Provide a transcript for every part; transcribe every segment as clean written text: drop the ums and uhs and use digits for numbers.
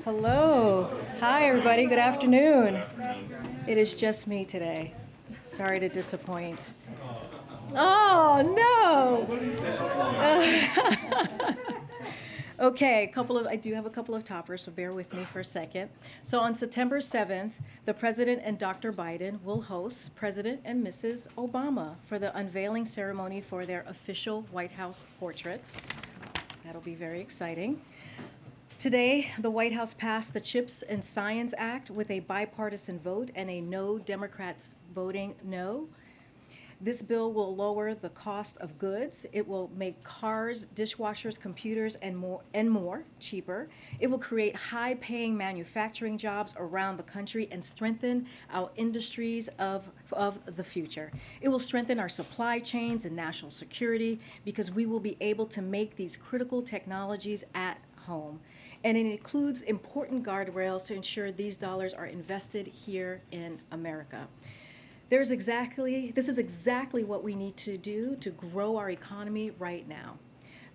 Hello. Hi, everybody. Good afternoon. It is just me today. Sorry to disappoint. Oh, no. Okay, I do have a couple of toppers, so bear with me for a second. So on September 7th, the President and Dr. Biden will host President and Mrs. Obama for the unveiling ceremony for their official White House portraits. That'll be very exciting. Today, the White House passed the CHIPS and Science Act with a bipartisan vote and a no Democrats voting no. This bill will lower the cost of goods. It will make cars, dishwashers, computers, and more cheaper. It will create high-paying manufacturing jobs around the country and strengthen our industries of the future. It will strengthen our supply chains and national security because we will be able to make these critical technologies at home. And it includes important guardrails to ensure these dollars are invested here in America. This is exactly what we need to do to grow our economy right now.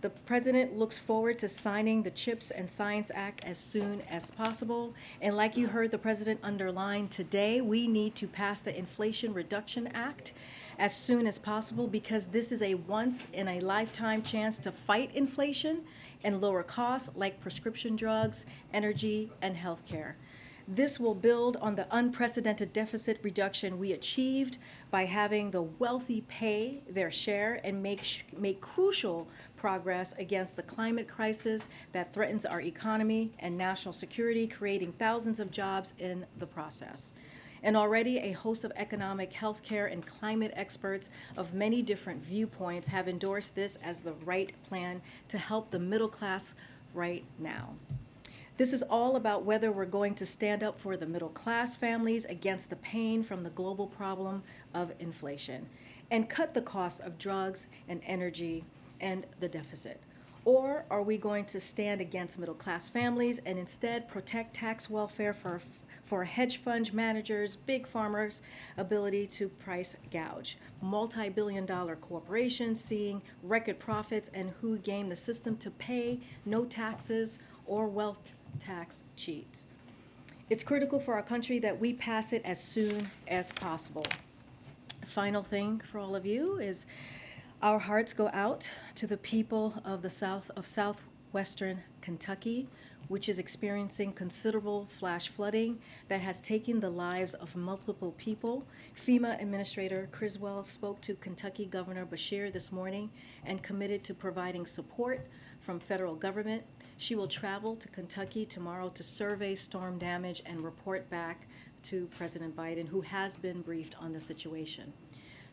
The President looks forward to signing the CHIPS and Science Act as soon as possible. And like you heard the President underline today, we need to pass the Inflation Reduction Act as soon as possible because this is a once-in-a-lifetime chance to fight inflation and lower costs like prescription drugs, energy, and healthcare. This will build on the unprecedented deficit reduction we achieved by having the wealthy pay their share and make crucial progress against the climate crisis that threatens our economy and national security, creating thousands of jobs in the process. And already a host of economic, healthcare, and climate experts of many different viewpoints have endorsed this as the right plan to help the middle class right now. This is all about whether we're going to stand up for the middle class families against the pain from the global problem of inflation and cut the costs of drugs and energy and the deficit. Or are we going to stand against middle class families and instead protect tax welfare for hedge fund managers, big farmers' ability to price gouge, multi-billion-dollar corporations seeing record profits and who game the system to pay no taxes or wealth tax cheats? It's critical for our country that we pass it as soon as possible. Final thing for all of you is our hearts go out to the people of southwestern Kentucky, which is experiencing considerable flash flooding that has taken the lives of multiple people. FEMA Administrator Criswell spoke to Kentucky Governor Beshear this morning and committed to providing support from federal government. She will travel to Kentucky tomorrow to survey storm damage and report back to President Biden, who has been briefed on the situation.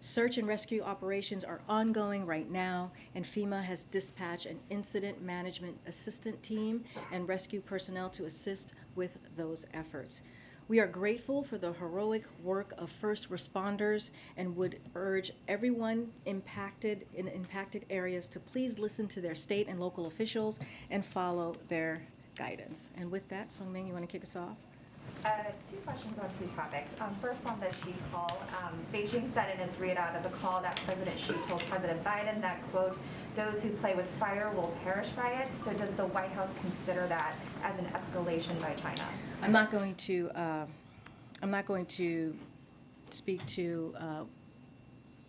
Search and rescue operations are ongoing right now, and FEMA has dispatched an incident management assistant team and rescue personnel to assist with those efforts. We are grateful for the heroic work of first responders and would urge everyone impacted in impacted areas to please listen to their state and local officials and follow their guidance. And with that, Songming, you want to kick us off? Two questions on two topics. First, on the Xi call, Beijing said in its readout of the call that President Xi told President Biden that, quote, those who play with fire will perish by it. So does the White House consider that as an escalation by China? I'm not going to speak to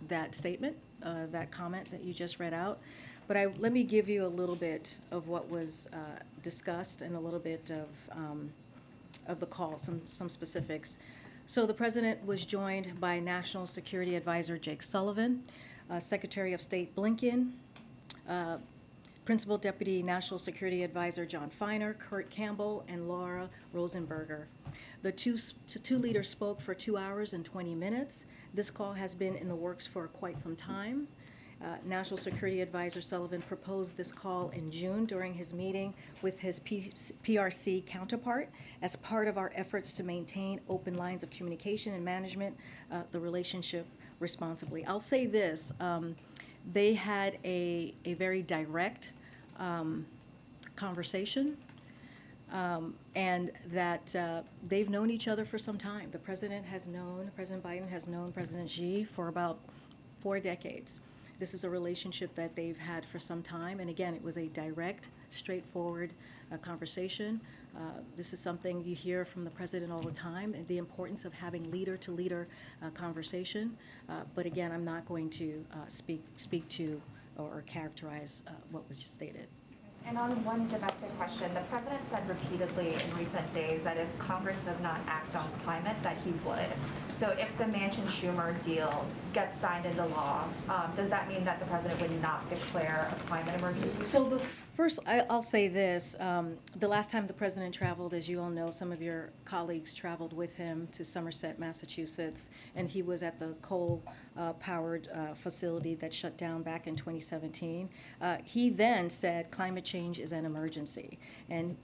that statement, that comment that you just read out. But let me give you a little bit of what was discussed and a little bit of the call, some specifics. So the President was joined by National Security Advisor Jake Sullivan, Secretary of State Blinken, Principal Deputy National Security Advisor John Feiner, Kurt Campbell, and Laura Rosenberger. The two leaders spoke for 2 hours and 20 minutes. This call has been in the works for quite some time. National Security Advisor Sullivan proposed this call in June during his meeting with his PRC counterpart as part of our efforts to maintain open lines of communication and management the relationship responsibly. I'll say this, they had a very direct conversation and that they've known each other for some time. President Biden has known President Xi for about 4 decades. This is a relationship that they've had for some time. And again, it was a direct, straightforward conversation. This is something you hear from the president all the time, and the importance of having leader-to-leader conversation. But again, I'm not going to speak to or characterize what was just stated. And on one domestic question, the president said repeatedly in recent days that if Congress does not act on climate, that he would. So if the Manchin-Schumer deal gets signed into law, does that mean that the president would not declare a climate emergency? So the first, I'll say this. The last time the president traveled, as you all know, some of your colleagues traveled with him to Somerset, Massachusetts, and he was at the coal-powered facility that shut down back in 2017. He then said climate change is an emergency, and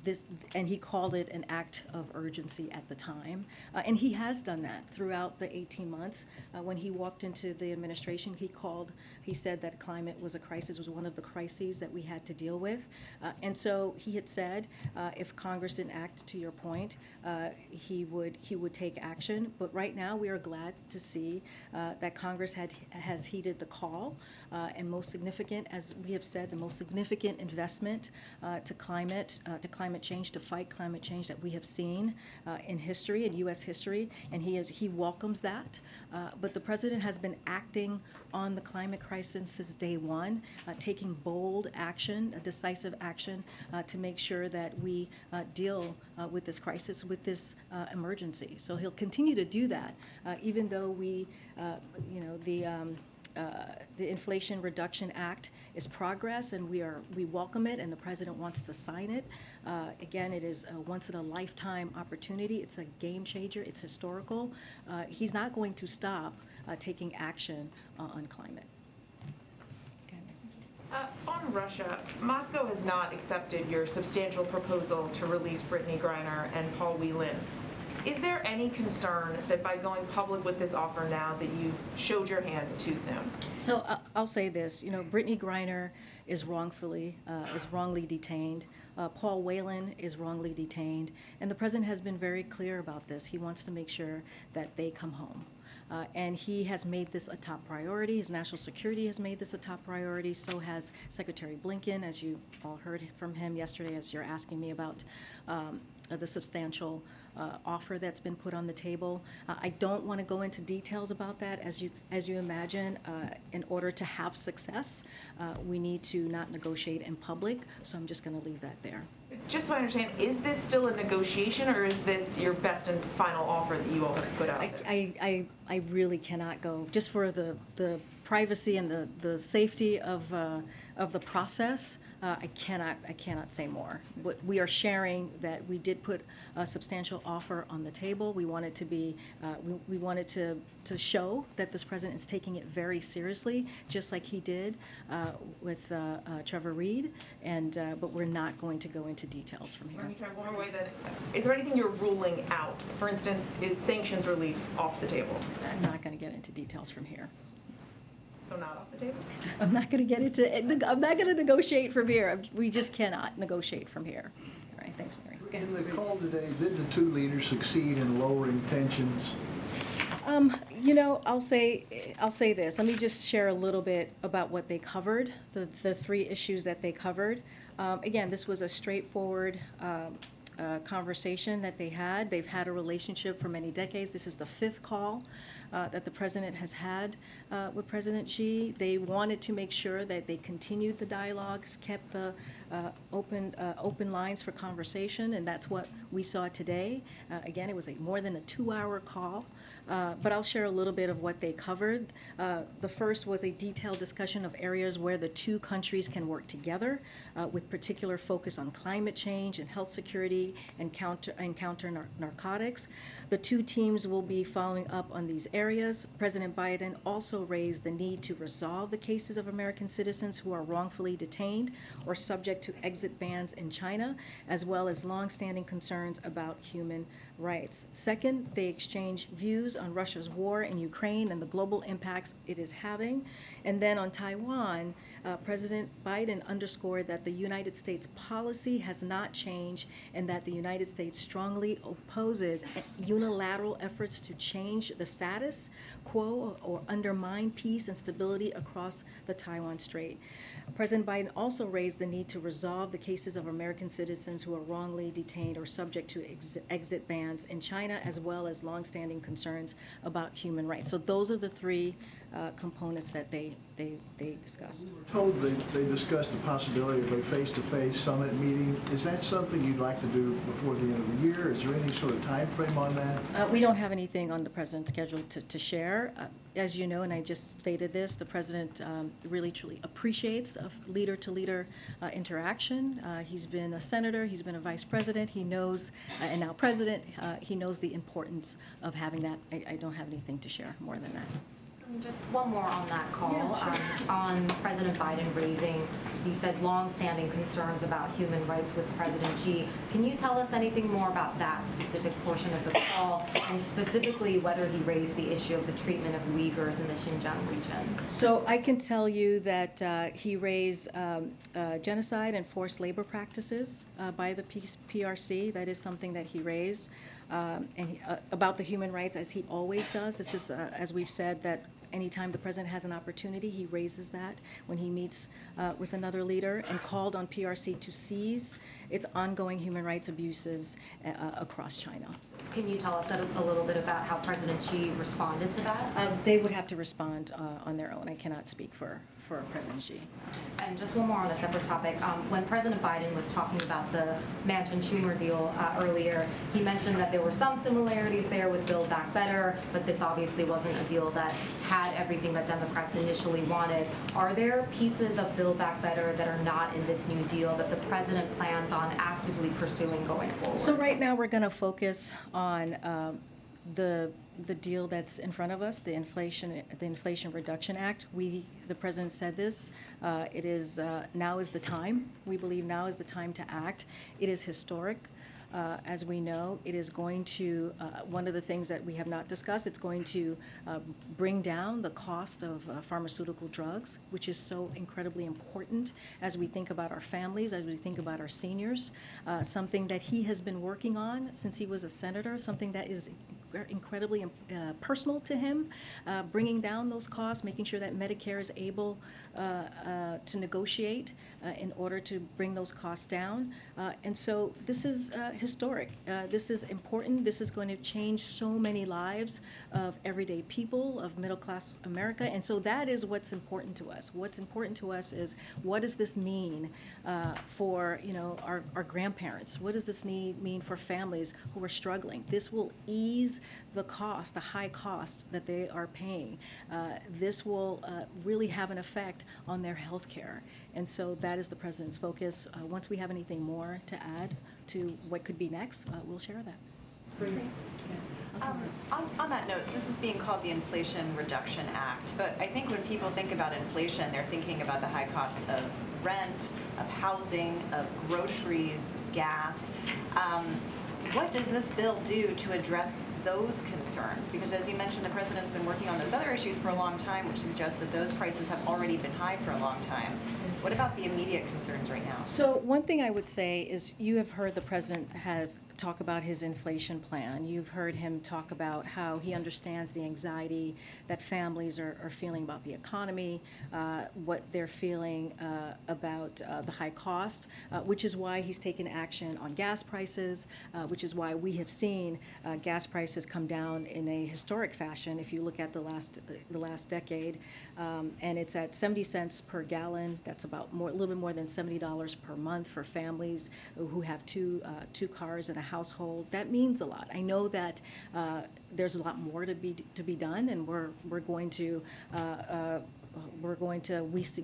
he called it an act of urgency at the time. And he has done that throughout the 18 months. When he walked into the administration, he said that climate was a crisis, was one of the crises that we had to deal with. And so he had said if Congress didn't act, to your point, he would take action. But right now we are glad to see that Congress has heeded the call, and most significant, as we have said, the most significant investment to climate change, to fight climate change that we have seen in history, in U.S. history, and he welcomes that. But the president has been acting on the climate crisis since day one, taking bold action, decisive action to make sure that we deal with this crisis, with this emergency. So he'll continue to do that, even though the Inflation Reduction Act is progress, and we welcome it, and the president wants to sign it. Again, it is a once-in-a-lifetime opportunity. It's a game changer. It's historical. He's not going to stop taking action on climate. On Russia, Moscow has not accepted your substantial proposal to release Brittany Griner and Paul Whelan. Is there any concern that by going public with this offer now that you showed your hand too soon? So I'll say this, Brittany Griner is wrongly detained. Paul Whelan is wrongly detained, and the president has been very clear about this. He wants to make sure that they come home. And he has made this a top priority. His national security has made this a top priority. So has Secretary Blinken, as you all heard from him yesterday, as you're asking me about the substantial offer that's been put on the table. I don't want to go into details about that. As you imagine, in order to have success, we need to not negotiate in public. So I'm just going to leave that there. Just so I understand, is this still a negotiation, or is this your best and final offer that you all have put out there? I really cannot go, just for the privacy and the safety of the process. I cannot say more. But we are sharing that we did put a substantial offer on the table. We wanted to be, we wanted to show that this president is taking it very seriously, just like he did with Trevor Reed. But we're not going to go into details from here. Let me try one more way then. Is there anything you're ruling out? For instance, is sanctions relief off the table? I'm not going to get into details from here. So not off the table? I'm not going to get into. I'm not going to negotiate from here. We just cannot negotiate from here. All right. Thanks, Mary. In the call today, did the two leaders succeed in lowering tensions? I'll say this. Let me just share a little bit about what they covered. The three issues that they covered. Again, this was a straightforward conversation that they had. They've had a relationship for many decades. This is the fifth call that the president has had with President Xi. They wanted to make sure that they continued the dialogues, kept the open lines for conversation, and that's what we saw today. Again, it was more than a 2-hour call, but I'll share a little bit of what they covered. The first was a detailed discussion of areas where the two countries can work together, with particular focus on climate change and health security and counter narcotics. The two teams will be following up on these areas. President Biden also raised the need to resolve the cases of American citizens who are wrongfully detained or subject to exit bans in China, as well as longstanding concerns about human rights. Second, they exchanged views on Russia's war in Ukraine and the global impacts it is having. And then on Taiwan, President Biden underscored that the United States policy has not changed and that the United States strongly opposes unilateral efforts to change the status quo or undermine peace and stability across the Taiwan Strait. President Biden also raised the need to resolve the cases of American citizens who are wrongly detained or subject to exit bans in China, as well as longstanding concerns about human rights. So those are the three components that they discussed. Told they discussed the possibility of a face-to-face summit meeting. Is that something you'd like to do before the end of the year? Is there any sort of time frame on that? We don't have anything on the president's schedule to share. As you know, and I just stated this, the president really truly appreciates a leader-to-leader interaction. He's been a senator, he's been a vice president, he knows, and now president, he knows the importance of having that. I don't have anything to share more than that. Just one more on that call. Yeah, sure. On President Biden raising, you said, long-standing concerns about human rights with President Xi. Can you tell us anything more about that specific portion of the call, and specifically whether he raised the issue of the treatment of Uyghurs in the Xinjiang region? So I can tell you that he raised genocide and forced labor practices by the PRC. That is something that he raised. And about the human rights, as he always does. This is, as we've said, that anytime the president has an opportunity, he raises that when he meets with another leader, and called on PRC to cease its ongoing human rights abuses across China. Can you tell us a little bit about how President Xi responded to that? They would have to respond on their own. I cannot speak for President Xi. And just one more on a separate topic. When President Biden was talking about the Manchin-Schumer deal earlier, he mentioned that there were some similarities there with Build Back Better, but this obviously wasn't a deal that had everything that Democrats initially wanted. Are there pieces of Build Back Better that are not in this new deal that the president plans on actively pursuing going forward? So right now we're going to focus on the deal that's in front of us, the Inflation Reduction Act. The president said this. It is now is the time. We believe now is the time to act. It is historic. As we know, it is going to, one of the things that we have not discussed, it's going to bring down the cost of pharmaceutical drugs, which is so incredibly important as we think about our families, as we think about our seniors, something that he has been working on since he was a senator, something that is incredibly personal to him, bringing down those costs, making sure that Medicare is able to negotiate in order to bring those costs down. And so this is historic. This is important. This is going to change so many lives of everyday people, of middle-class America. And so that is what's important to us. What's important to us is, what does this mean for our grandparents? What does this mean for families who are struggling? This will ease the cost, the high cost that they are paying. This will really have an effect on their health care. And so that is the president's focus. Once we have anything more to add to what could be next, we'll share that. On that note, this is being called the Inflation Reduction Act, but I think when people think about inflation, they're thinking about the high cost of rent, of housing, of groceries, gas. What does this bill do to address those concerns? Because as you mentioned, the president's been working on those other issues for a long time, which suggests that those prices have already been high for a long time. What about the immediate concerns right now? So one thing I would say is, you have heard the president talk about his inflation plan. You've heard him talk about how he understands the anxiety that families are feeling about the economy, what they're feeling about the high cost, which is why he's taken action on gas prices, which is why we have seen gas prices come down in a historic fashion. If you look at the last decade, and it's at 70 cents per gallon. That's about a little bit more than $70 per month for families who have two cars and a household. That means a lot. I know that there's a lot more to be done, and we're going to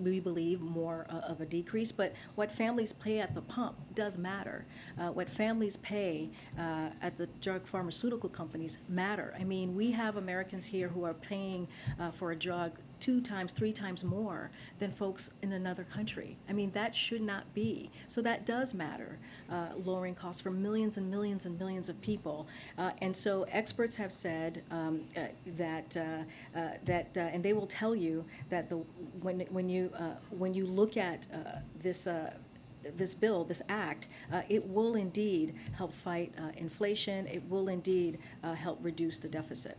we believe more of a decrease, but what families pay at the pump does matter. What families pay at the drug pharmaceutical companies matter. I mean, we have Americans here who are paying for a drug 2 times, 3 times more than folks in another country. I mean, that should not be. So that does matter, lowering costs for millions and millions and millions of people. And so experts have said that and they will tell you that when you look at this bill, this act, it will indeed help fight inflation. It will indeed help reduce the deficit.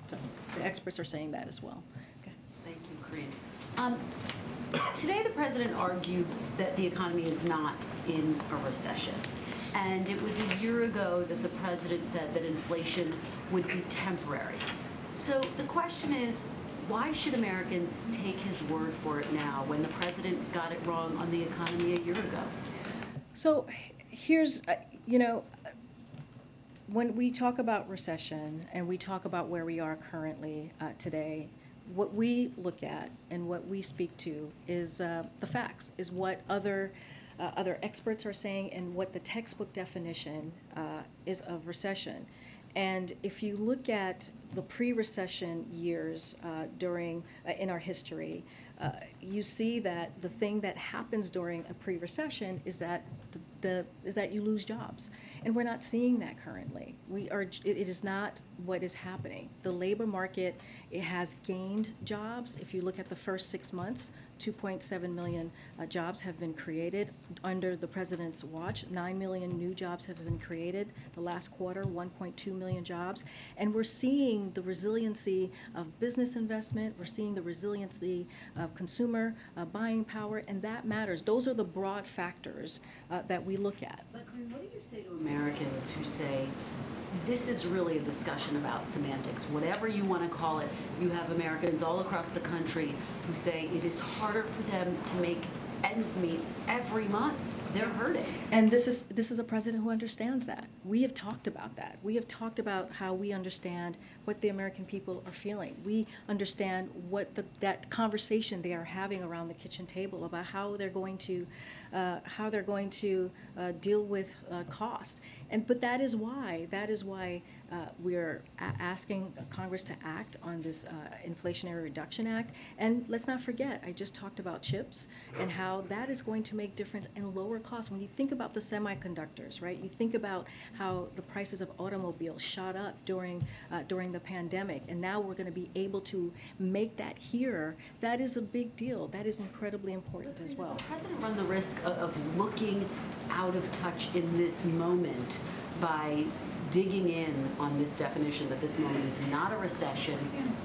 So the experts are saying that as well. Okay. Thank you, Karine. Today, the president argued that the economy is not in a recession. And it was a year ago that the president said that inflation would be temporary. So the question is, why should Americans take his word for it now when the president got it wrong on the economy a year ago? So here's, when we talk about recession and we talk about where we are currently today, what we look at and what we speak to is the facts, is what other experts are saying and what the textbook definition is of recession. And if you look at the pre-recession years in our history, you see that the thing that happens during a pre-recession is that is that you lose jobs, and we're not seeing that currently. It is not what is happening. The labor market, it has gained jobs. If you look at the first 6 months, 2.7 million jobs have been created under the president's watch. 9 million new jobs have been created. The last quarter, 1.2 million jobs. And we're seeing the resiliency of business investment. We're seeing the resiliency of consumer buying power, and that matters. Those are the broad factors that we look at. But Karine, what do you say to Americans who say, this is really a discussion about semantics, whatever you want to call it? You have Americans all across the country who say it is harder for them to make ends meet every month. They're hurting. And this is a president who understands that. We have talked about that. We have talked about how we understand what the American people are feeling. We understand what that conversation they are having around the kitchen table about how they're going to deal with cost. But that is why we're asking Congress to act on this Inflationary Reduction Act. And let's not forget, I just talked about chips and how that is going to make difference and lower costs. When you think about the semiconductors, right? You think about how the prices of automobiles shot up during the pandemic, and now we're going to be able to make that here. That is a big deal. That is incredibly important as well. Does the president run the risk of looking out of touch in this moment by digging in on this definition that this moment is not a recession,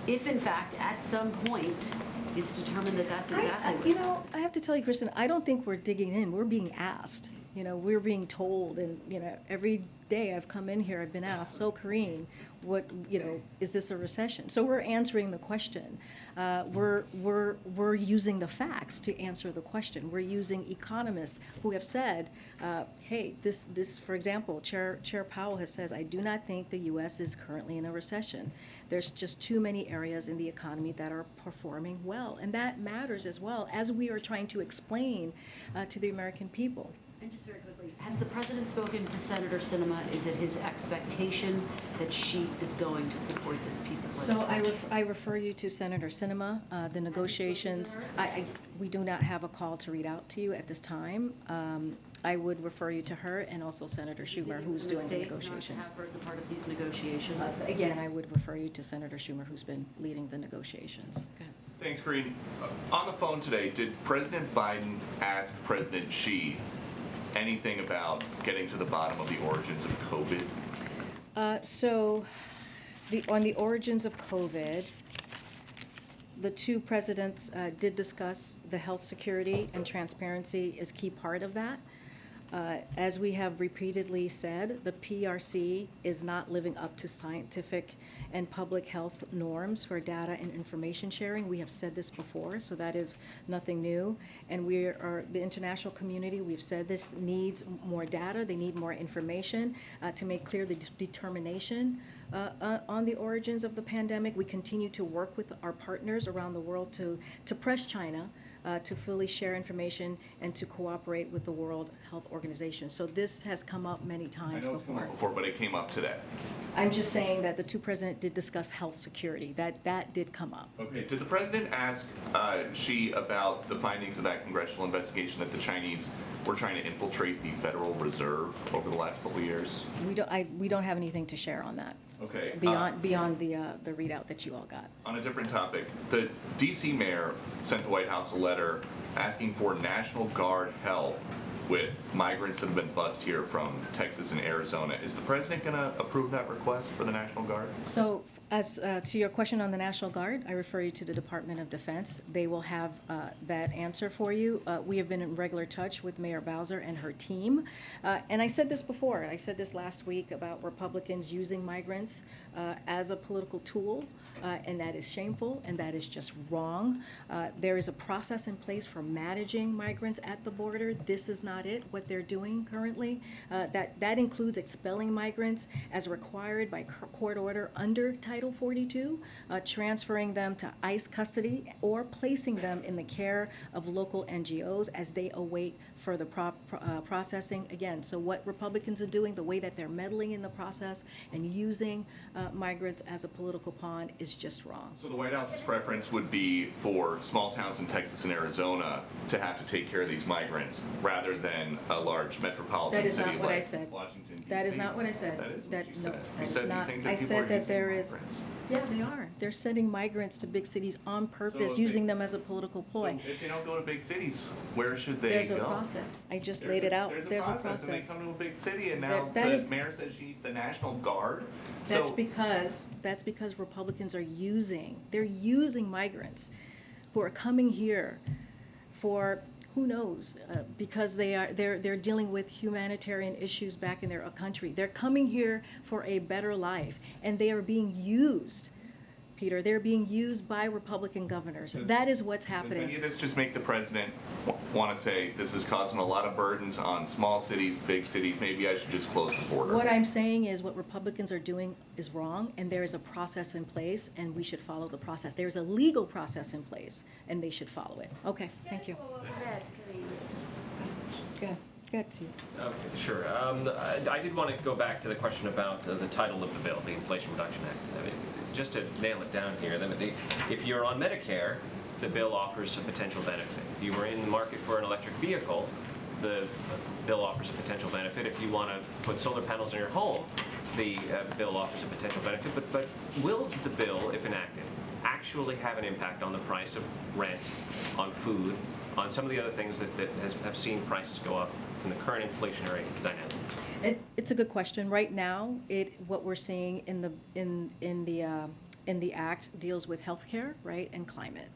if in fact at some point it's determined that that's exactly what I have to tell you, Kristen, I don't think we're digging in. We're being asked. We're being told, and every day I've come in here, I've been asked, so Karine, what, is this a recession? So we're answering the question. We're using the facts to answer the question. We're using economists who have said, hey, this, for example, Chair Powell has said, I do not think the U.S. is currently in a recession. There's just too many areas in the economy that are performing well, and that matters as well as we are trying to explain to the American people. And just very quickly, has the president spoken to Senator Sinema? Is it his expectation that she is going to support this piece of legislation? So I refer you to Senator Sinema. The negotiations, we do not have a call to read out to you at this time. I would refer you to her and also Senator Schumer, who's doing the negotiations. Not to have her as a part of these negotiations? Again, I would refer you to Senator Schumer, who's been leading the negotiations. Okay. Thanks, Karine. On the phone today, did President Biden ask President Xi anything about getting to the bottom of the origins of COVID? On the origins of COVID, the two presidents did discuss the health security, and transparency is key part of that. As we have repeatedly said, the PRC is not living up to scientific and public health norms for data and information sharing. We have said this before, so that is nothing new. And we are, the international community, we've said this needs more data, they need more information to make clear the determination on the origins of the pandemic. We continue to work with our partners around the world to press China to fully share information and to cooperate with the World Health Organization. So this has come up many times I know it's come up before, but it came up today. I'm just saying that the two presidents did discuss health security. That did come up. Okay. Did the president ask Xi about the findings of that congressional investigation that the Chinese were trying to infiltrate the Federal Reserve over the last couple of years? We don't have anything to share on that. Okay. Beyond the readout that you all got. On a different topic, the D.C. mayor sent the White House a letter asking for National Guard help with migrants that have been bused here from Texas and Arizona. Is the president going to approve that request for the National Guard? So As to your question on the National Guard, I refer you to the Department of Defense. They will have that answer for you. We have been in regular touch with Mayor Bowser and her team. And I said this before. I said this last week about Republicans using migrants as a political tool, and that is shameful and that is just wrong. There is a process in place for managing migrants at the border. This is not it, what they're doing currently. That includes expelling migrants as required by court order under Title 42, transferring them to ICE custody, or placing them in the care of local NGOs as they await further processing. Again, so what Republicans are doing, the way that they're meddling in the process and using migrants as a political pawn is just wrong. So the White House's preference would be for small towns in Texas and Arizona to have to take care of these migrants rather than a large metropolitan That is city not what I like said. Washington, D.C. That is not what I said. That is what That- you no, said. that You is said not- you think that I people said are that using there is- migrants. Yeah, they are. They're sending migrants to big cities on purpose, if using they- them as a political So ploy. if they don't go to big cities, where should they There's go? a process. I just There's laid a- it out. There's a process, and they come to a big city, and now That the is- mayor says she needs the National Guard. That's So because Republicans are they're using migrants who are coming here for who knows, because they're dealing with humanitarian issues back in their country. They're coming here for a better life, and they are being used. Peter, they're being used by Republican governors. That is what's does any happening. of this just make the president want to say, this is causing a lot of burdens on small cities, big cities, maybe I should just close the border? What I'm saying is what Republicans are doing is wrong, and there is a process in place, and we should follow the process. There's a legal process in place, and they should follow it. Okay, thank you. Good, good, Steve. Okay, sure. I did want to go back to the question about the title of the bill, the Inflation Reduction Act. I mean, just to nail it down here, if you're on Medicare, the bill offers a potential benefit. If you were in the market for an electric vehicle, the bill offers a potential benefit. If you want to put solar panels in your home, the bill offers a potential benefit. But will the bill, if enacted, actually have an impact on the price of rent, on food, on some of the other things that have seen prices go up in the current inflationary dynamic? It's a good question. Right now, what we're seeing in the act deals with healthcare, right, and climate,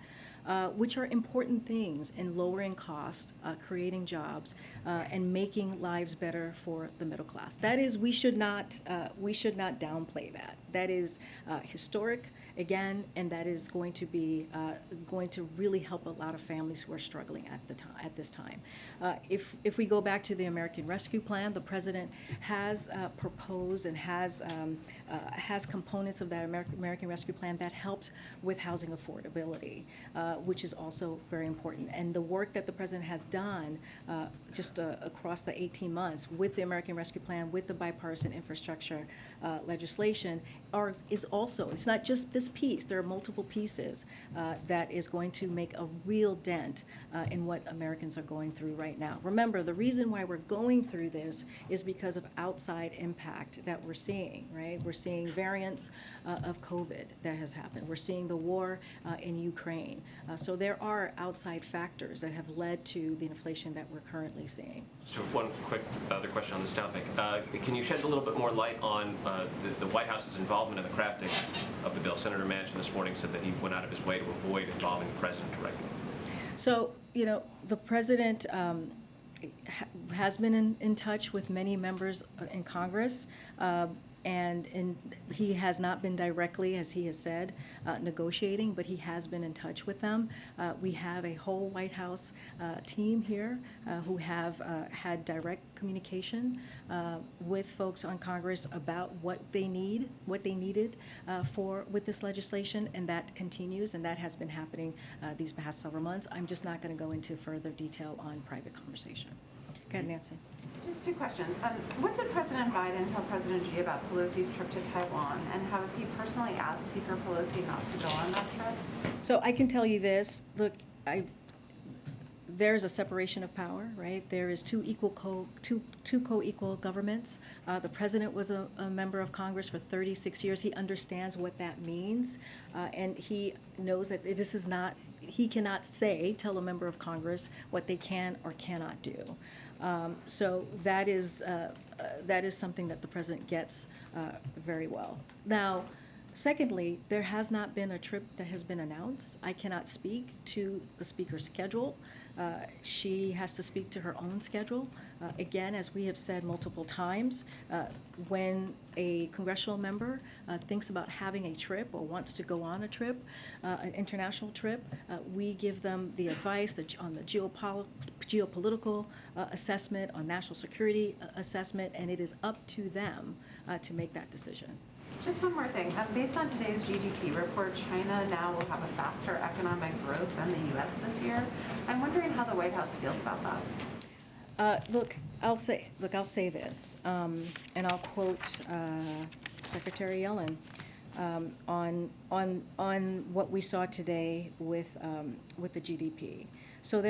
which are important things in lowering cost, creating jobs, and making lives better for the middle class. That is, we should not downplay that. That is historic, again, and that is going to be going to really help a lot of families who are struggling at this time. If we go back to the American Rescue Plan, the president has proposed and has components of that American Rescue Plan that helps with housing affordability, which is also very important. And the work that the president has done across the 18 months with the American Rescue Plan, with the bipartisan infrastructure legislation, is also, it's not just this piece, there are multiple pieces that is going to make a real dent in what Americans are going through right now. Remember, the reason why we're going through this is because of outside impact that we're seeing, right? We're seeing variants of COVID that has happened. We're seeing the war in Ukraine. So there are outside factors that have led to the inflation that we're currently seeing. So one quick other question on this topic. Can you shed a little bit more light on the White House's involvement in the crafting of the bill? Senator Manchin this morning said that he went out of his way to avoid involving the president directly. So, the president has been in touch with many members in Congress, and he has not been directly, as he has said, negotiating, but he has been in touch with them. We have a whole White House team here who have had direct communication with folks on Congress about what they needed with this legislation, and that continues, and that has been happening these past several months. I'm just not going to go into further detail on private conversation. Go ahead, Nancy. Just two questions. What did President Biden tell President Xi about Pelosi's trip to Taiwan, and how has he personally asked Speaker Pelosi not to go on that trip? So I can tell you this. Look, there's a separation of power, right? There is two co-equal governments. The president was a member of Congress for 36 years. He understands what that means, and he knows that this is not. He cannot tell a member of Congress what they can or cannot do. So that is something that the president gets very well. Now, Secondly, there has not been a trip that has been announced. I cannot speak to the speaker's schedule. She has to speak to her own schedule. Again, as we have said multiple times, when a congressional member thinks about having a trip or wants to go on a trip, an international trip, we give them the advice on the geopolitical assessment, on national security assessment, and it is up to them to make that decision. Just one more thing. Based on today's GDP report, China now will have a faster economic growth than the U.S. this year. I'm wondering how the White House feels about that. Look, I'll say this, and I'll quote Secretary Yellen on what we saw today with the GDP. So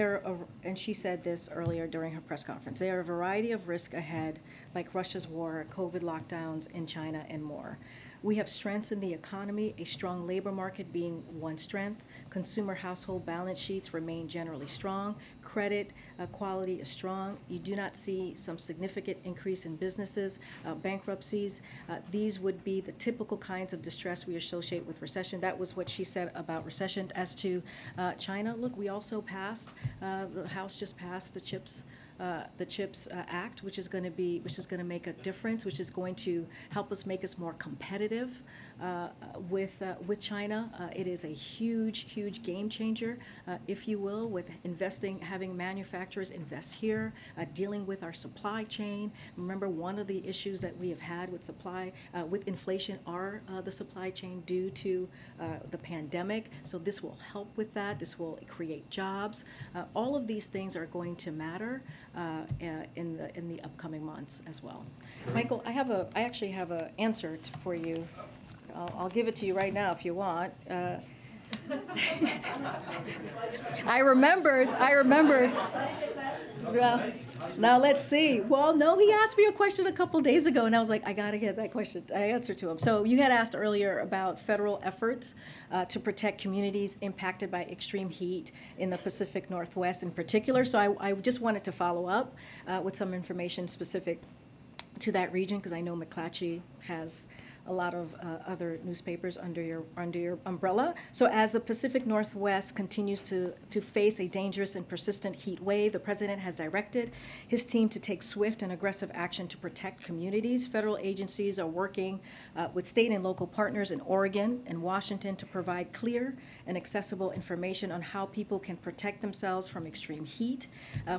and she said this earlier during her press conference, there are a variety of risks ahead, like Russia's war, COVID lockdowns in China, and more. We have strengths in the economy, a strong labor market being one strength. Consumer household balance sheets remain generally strong. Credit quality is strong. You do not see some significant increase in businesses, bankruptcies. These would be the typical kinds of distress we associate with recession. That was what she said about recession. As to China, look, we also passed, the House just passed the CHIPS Act, which is going to make a difference, which is going to help us make us more competitive with China. It is a huge game changer, if you will, with having manufacturers invest here, dealing with our supply chain. Remember, one of the issues that we have had with inflation are the supply chain due to the pandemic. So this will help with that. This will create jobs. All of these things are going to matter in the upcoming months as well. Michael, I actually have an answer for you. I'll give it to you right now if you want. I remembered. Well, now let's see. Well, no, he asked me a question a couple days ago, and I was like, I gotta get that question. I answered to him. So you had asked earlier about federal efforts to protect communities impacted by extreme heat in the Pacific Northwest in particular. So I just wanted to follow up with some information specific to that region, because I know McClatchy has a lot of other newspapers under your umbrella. So as the Pacific Northwest continues to face a dangerous and persistent heat wave, the president has directed his team to take swift and aggressive action to protect communities. Federal agencies are working with state and local partners in Oregon and Washington to provide clear and accessible information on how people can protect themselves from extreme heat.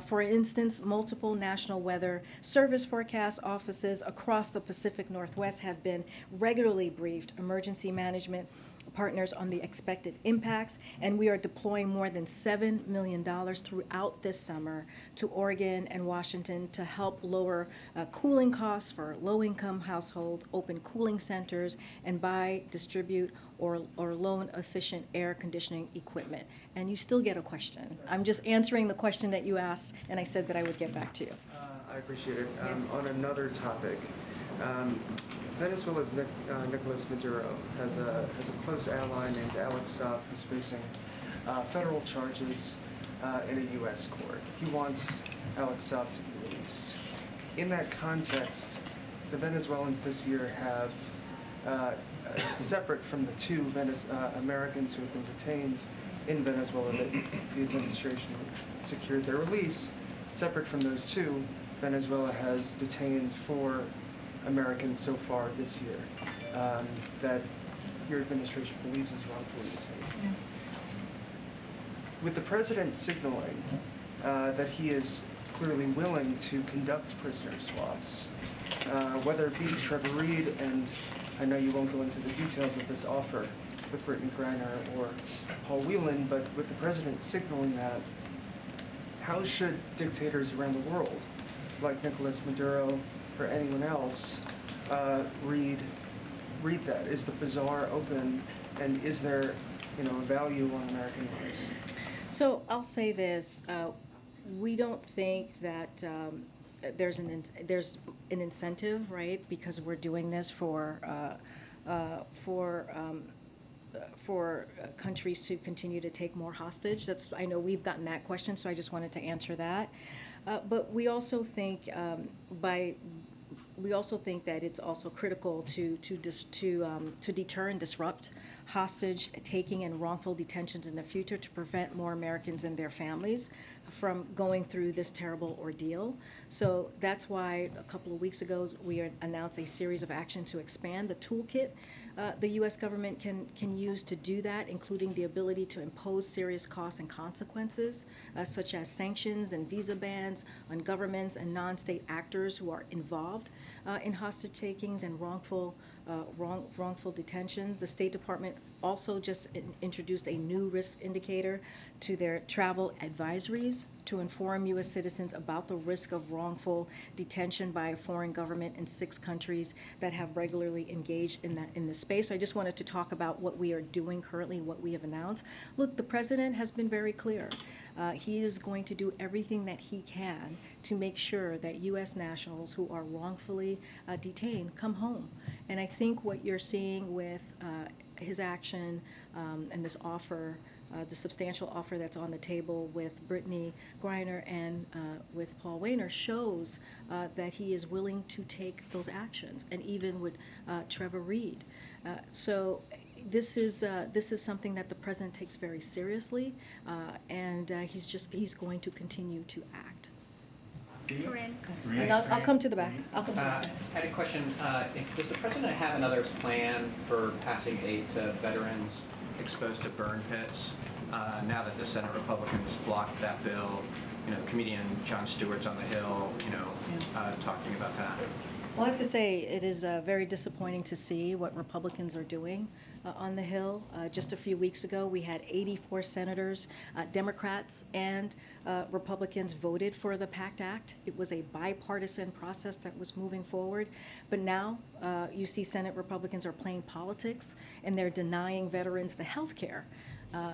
For instance, multiple National Weather Service forecast offices across the Pacific Northwest have been regularly briefed emergency management partners on the expected impacts, and we are deploying more than $7 million throughout this summer to Oregon and Washington to help lower cooling costs for low-income households, open cooling centers, and buy, distribute, or loan efficient air conditioning equipment. And you still get a question. I'm just answering the question that you asked, and I said that I would get back to you. I appreciate it. On another topic, Venezuela's Nicolas Maduro has a close ally named Alex Saab who's facing federal charges in a U.S. court. He wants Alex Saab to be released. In that context, the Venezuelans this year have, separate from the two Americans who have been detained in Venezuela that the administration secured their release, separate from those two, Venezuela has detained 4 Americans so far this year that your administration believes is wrongfully detained. Yeah. With the president signaling that he is clearly willing to conduct prisoner swaps, whether it be Trevor Reed, and I know you won't go into the details of this offer with Brittany Griner or Paul Whelan, but with the president signaling that, how should dictators around the world, like Nicolas Maduro or anyone else, read that? Is the bazaar open, and is there, value on American lives? So I'll say this: we don't think that there's an incentive, right? Because we're doing this for countries to continue to take more hostage. I know we've gotten that question, so I just wanted to answer that. But we also think we also think that it's also critical to deter and disrupt hostage taking and wrongful detentions in the future to prevent more Americans and their families from going through this terrible ordeal. So that's why a couple of weeks ago we announced a series of actions to expand the toolkit the U.S. government can use to do that, including the ability to impose serious costs and consequences, such as sanctions and visa bans on governments and non-state actors who are involved in hostage takings and wrongful detentions. The State Department also just introduced a new risk indicator to their travel advisories to inform U.S. citizens about the risk of wrongful detention by a foreign government in 6 countries that have regularly engaged in this space. So I just wanted to talk about what we are doing currently, what we have announced. Look, the president has been very clear. He is going to do everything that he can to make sure that U.S. nationals who are wrongfully detained come home. And I think what you're seeing with his action and this offer, the substantial offer that's on the table with Brittany Griner and with Paul Wehner shows that he is willing to take those actions, and even with Trevor Reed. So this is something that the president takes very seriously, and he's going to continue to act. Karine. And I'll come to the back. I'll come to the I back. had a question. Does the president have another plan for passing aid to veterans exposed to burn pits? Now that the Senate Republicans blocked that bill, comedian Jon Stewart's on the Hill, talking about that. Well, I have to say it is very disappointing to see what Republicans are doing on the Hill. Just a few weeks ago, we had 84 senators, Democrats and Republicans voted for the PACT Act. It was a bipartisan process that was moving forward. But now you see Senate Republicans are playing politics, and they're denying veterans the health care.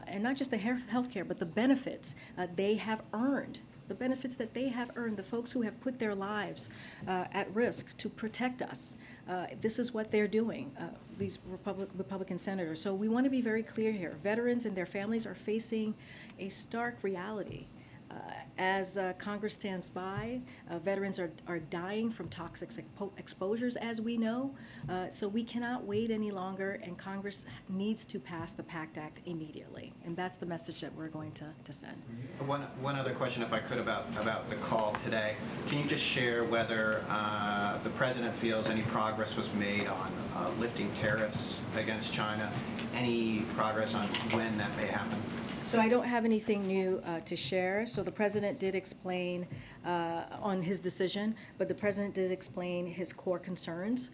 And not just the health care, but the benefits they have earned. The benefits that they have earned, the folks who have put their lives at risk to protect us. This is what they're doing, these Republican senators. So we want to be very clear here. Veterans and their families are facing a stark reality. As Congress stands by, veterans are dying from toxic exposures, as we know. So we cannot wait any longer, and Congress needs to pass the PACT Act immediately. And that's the message that we're going to send. One other question, if I could, about the call today. Can you just share whether the president feels any progress was made on lifting tariffs against China? Any progress on when that may happen? So I don't have anything new to share. So the president did explain on his decision, but the president did explain his core concerns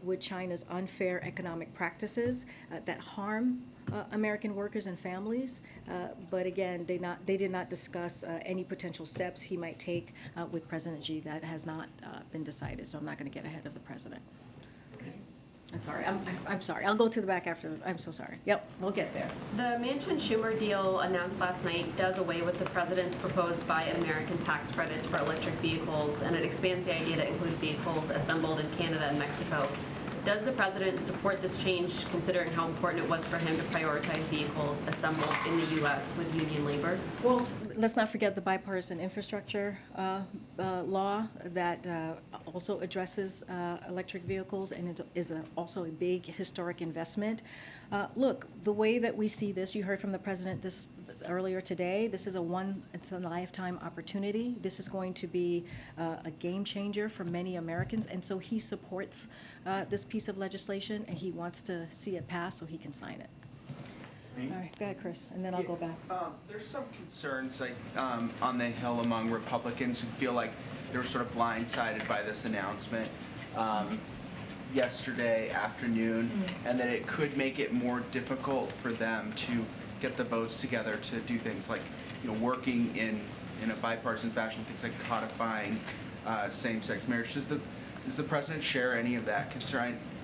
with China's unfair economic practices that harm American workers and families. But again, they did not discuss any potential steps he might take with President Xi. That has not been decided, so I'm not going to get ahead of the president. I'm sorry. I'm sorry. I'll go to the back after. I'm so sorry. Yep, we'll get there. The Manchin-Schumer deal announced last night does away with the president's proposed Buy American tax credits for electric vehicles, and it expands the idea to include vehicles assembled in Canada and Mexico. Does the president support this change, considering how important it was for him to prioritize vehicles assembled in the U.S. with union labor? Well, let's not forget the bipartisan infrastructure law that also addresses electric vehicles, and is also a big historic investment. Look, the way that we see this, you heard from the president earlier today, this is it's a lifetime opportunity. This is going to be a game changer for many Americans, and so he supports this piece of legislation, and he wants to see it pass so he can sign it. All right, go ahead, Chris, and then I'll go back. There's some concerns on the Hill among Republicans who feel like they were sort of blindsided by this announcement yesterday afternoon, and that it could make it more difficult for them to get the votes together to do things like, working in a bipartisan fashion, things like codifying same-sex marriage. Does the president share any of that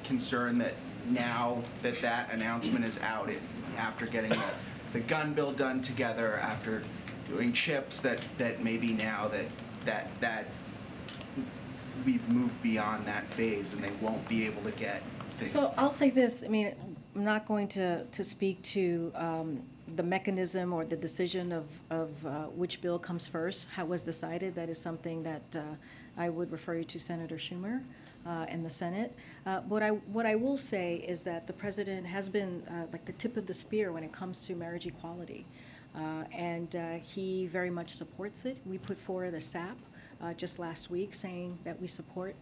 concern that now that announcement is out, after getting the gun bill done together, after doing chips, that maybe now that we've moved beyond that phase and they won't be able to get things? So I'll say this, I'm not going to speak to the mechanism or the decision of which bill comes first, how it was decided. That is something that I would refer you to Senator Schumer. and the Senate. What I will say is that the president has been like the tip of the spear when it comes to marriage equality. And he very much supports it. We put forward a SAP just last week saying that we support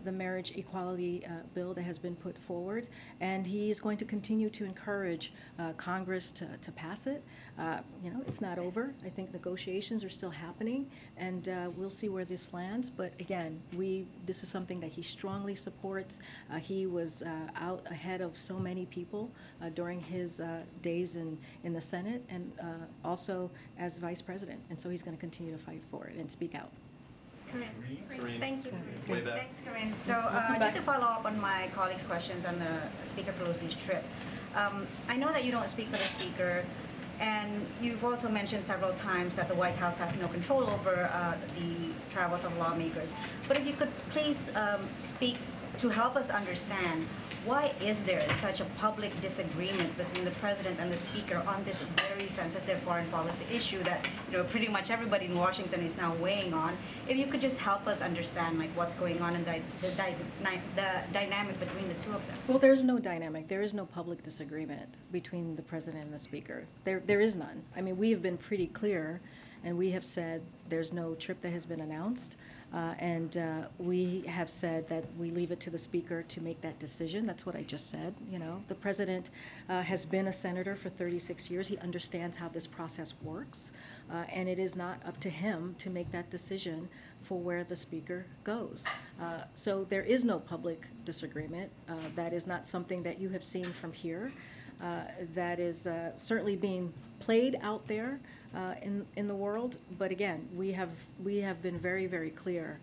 the marriage equality bill that has been put forward, and he is going to continue to encourage Congress to pass it. You know, it's not over. I think negotiations are still happening, and we'll see where this lands. But again, this is something that he strongly supports. He was out ahead of so many people during his days in the Senate, and also as vice president. And so he's going to continue to fight for it and speak out. Karine. Thank you. Way back. Thanks, Karine. So just to follow up on my colleague's questions on the Speaker Pelosi's trip, I know that you don't speak for the Speaker, and you've also mentioned several times that the White House has no control over the travels of lawmakers. But if you could please speak to help us understand, why is there such a public disagreement between the President and the Speaker on this very sensitive foreign policy issue that, you know, pretty much everybody in Washington is now weighing on? If you could just help us understand, like, what's going on and the dynamic between the two of them. Well, there's no dynamic. There is no public disagreement between the President and the Speaker. There is none. I mean, we have been pretty clear, and we have said there's no trip that has been announced. And we have said that we leave it to the Speaker to make that decision. That's what I just said. You know, the President has been a senator for 36 years. He understands how this process works, and it is not up to him to make that decision for where the Speaker goes. So there is no public disagreement. That is not something that you have seen from here. That is certainly being played out there in the world. But again, we have been very, very clear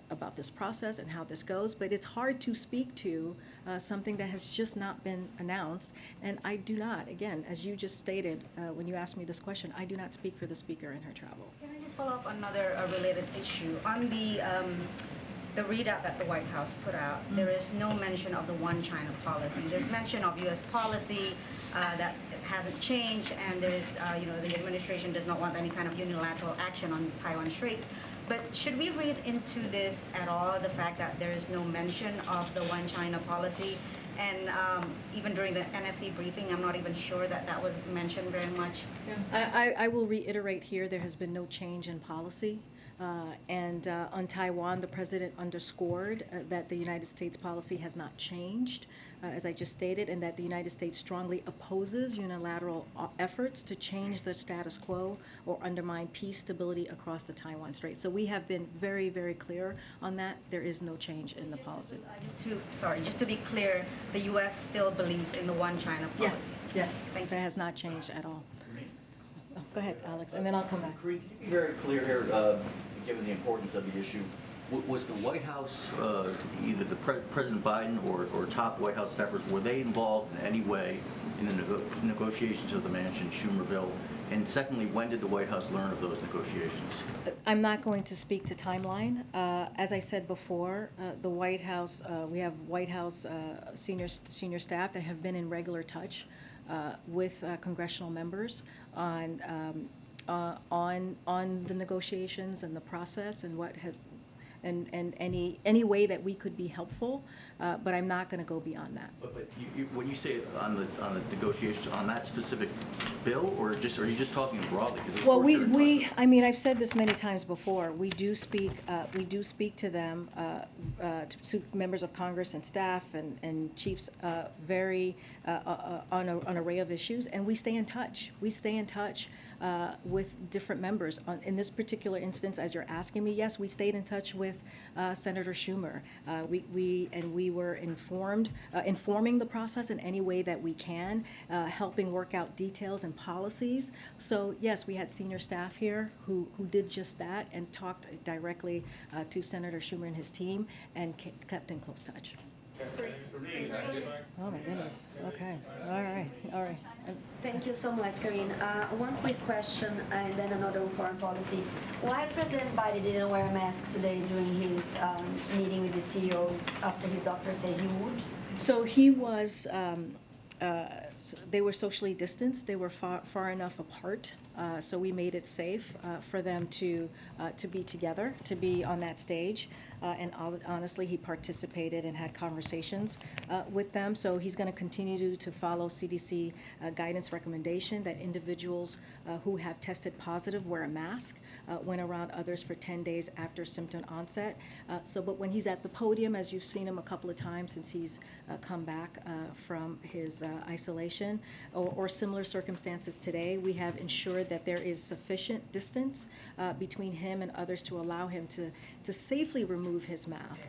about this process and how this goes. But it's hard to speak to something that has just not been announced. And I do not, again, as you just stated when you asked me this question, I do not speak for the Speaker in her travel. Can I just follow up on another related issue? On the readout that the White House put out, there is no mention of the one China policy. There's mention of U.S. policy that hasn't changed, and there is, you know, the administration does not want any kind of unilateral action on Taiwan Straits. But should we read into this at all, the fact that there is no mention of the one China policy? And even during the NSC briefing, I'm not even sure that that was mentioned very much. I will reiterate here, there has been no change in policy. And on Taiwan, the President underscored that the United States policy has not changed, as I just stated, and that the United States strongly opposes unilateral efforts to change the status quo or undermine peace, stability across the Taiwan Strait. So we have been very, very clear on that. There is no change in the policy. Just to be clear, the U.S. still believes in the one China policy. Yes. That has not changed at all. Oh, go ahead, Alex, and then I'll come back. Karine, can you be very clear here, given the importance of the issue? Was the White House, either the President Biden or top White House staffers, were they involved in any way in the negotiations of the Manchin-Schumer bill? And secondly, when did the White House learn of those negotiations? I'm not going to speak to timeline. As I said before, the White House, we have White House senior staff that have been in regular touch with congressional members on the negotiations and the process and what has and any way that we could be helpful, but I'm not going to go beyond that. But when you say on the negotiations on that specific bill, or are you just talking broadly? Well, I mean, I've said this many times before. We do speak to them, to members of Congress and staff and chiefs, very on an array of issues, and we stay in touch. We stay in touch with different members. In this particular instance, as you're asking me, yes, we stayed in touch with Senator Schumer. We were informing the process in any way that we can, helping work out details and policies. So yes, we had senior staff here who did just that and talked directly to Senator Schumer and his team and kept in close touch. Oh my goodness. Okay. All right. Thank you so much, Karine. One quick question and then another on foreign policy. Why President Biden didn't wear a mask today during his meeting with the CEOs after his doctor said he would? So he was, they were socially distanced. They were far enough apart. So we made it safe for them to be together, to be on that stage. and honestly, he participated and had conversations with them. So he's going to continue to follow CDC guidance recommendation that individuals who have tested positive wear a mask when around others for 10 days after symptom onset. But when he's at the podium, as you've seen him a couple of times since he's come back from his isolation or similar circumstances today, we have ensured that there is sufficient distance between him and others to allow him to safely remove his mask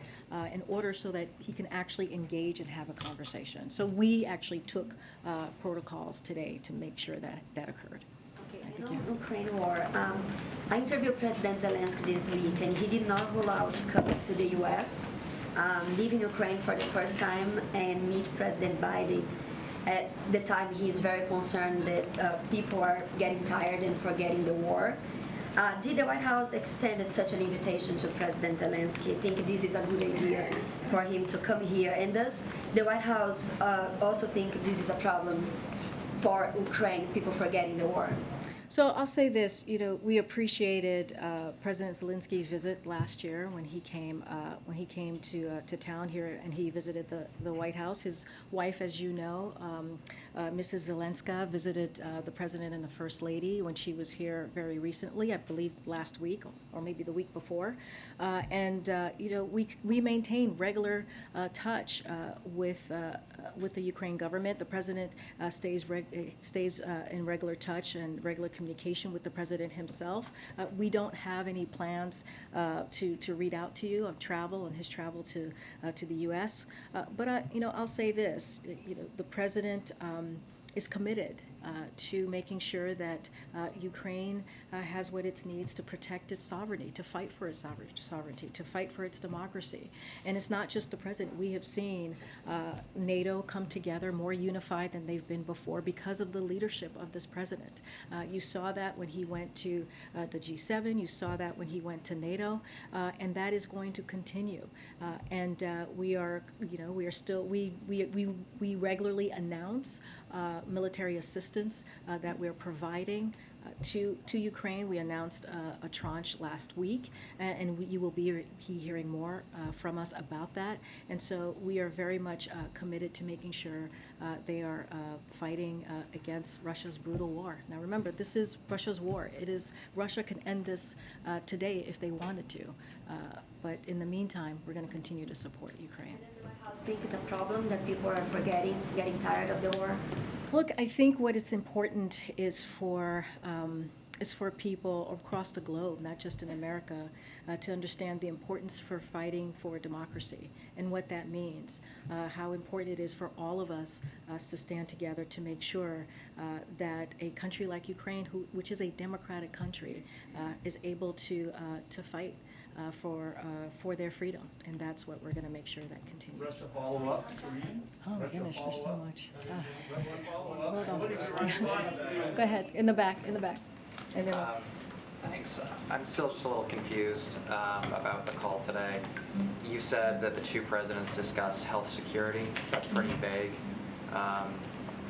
in order so that he can actually engage and have a conversation. So we actually took protocols today to make sure that that occurred. On Ukraine war, I interviewed President Zelensky this week, and he did not rule out coming to the U.S., leaving Ukraine for the first time, and meet President Biden. At the time, he's very concerned that people are getting tired and forgetting the war. Did the White House extend such an invitation to President Zelensky? I think this is a good idea for him to come here. And does the White House also think this is a problem for Ukraine, people forgetting the war? So I'll say this, we appreciated President Zelensky's visit last year when he came to town here and he visited the White House. His wife, as you know, Mrs. Zelenska, visited the President and the First Lady when she was here very recently, I believe last week or maybe the week before. We maintain regular touch with the Ukraine government. The President stays in regular touch and regular communication with the President himself. We don't have any plans to read out to you of travel and his travel to the U.S. But I'll say this: the President is committed to making sure that Ukraine has what it needs to protect its sovereignty, to fight for its sovereignty, to fight for its democracy. And it's not just the President. We have seen NATO come together more unified than they've been before because of the leadership of this President. You saw that when he went to the G7. You saw that when he went to NATO, and that is going to continue. We regularly announce military assistance that we're providing to Ukraine. We announced a tranche last week, and you will be hearing more from us about that. And so we are very much committed to making sure they are fighting against Russia's brutal war. Now remember, this is Russia's war. Russia can end this today if they wanted to. But in the meantime, we're going to continue to support Ukraine. Does the White House think it's a problem that people are forgetting, getting tired of the war? Look, I think what it's important is for people across the globe, not just in America, to understand the importance for fighting for democracy and what that means, how important it is for all of us to stand together to make sure that a country like Ukraine, which is a democratic country, is able to fight for their freedom, and that's what we're going to make sure that continues. Rest of follow-up, Karine? Oh my goodness, there's so much. Hold on. Go ahead, in the back. And then I think so. I'm still just a little confused about the call today. You said that the two presidents discussed health security. That's pretty vague.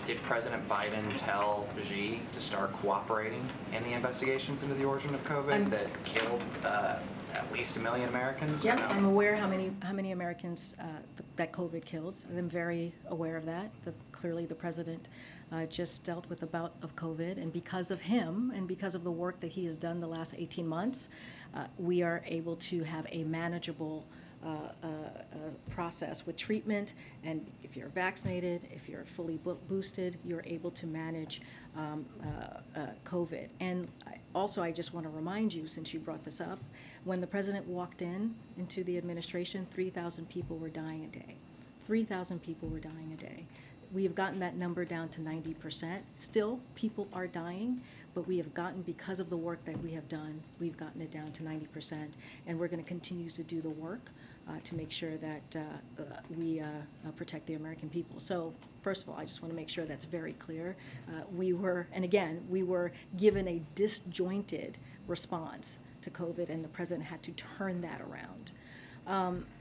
Did President Biden tell Xi to start cooperating in the investigations into the origin of COVID that killed at least 1 million Americans? Yes, I'm aware how many Americans that COVID killed. I'm very aware of that. Clearly, the president just dealt with a bout of COVID, and because of him and because of the work that he has done the last 18 months, we are able to have a manageable process with treatment. And if you're vaccinated, if you're fully boosted, you're able to manage COVID. And I just want to remind you, since you brought this up, when the president walked into the administration, 3,000 people were dying a day. 3,000 people were dying a day. We have gotten that number down to 90%. Still, people are dying, but we have gotten, because of the work that we have done, we've gotten it down to 90%, and we're going to continue to do the work to make sure that we protect the American people. So, first of all, I just want to make sure that's very clear. We were given a disjointed response to COVID, and the president had to turn that around.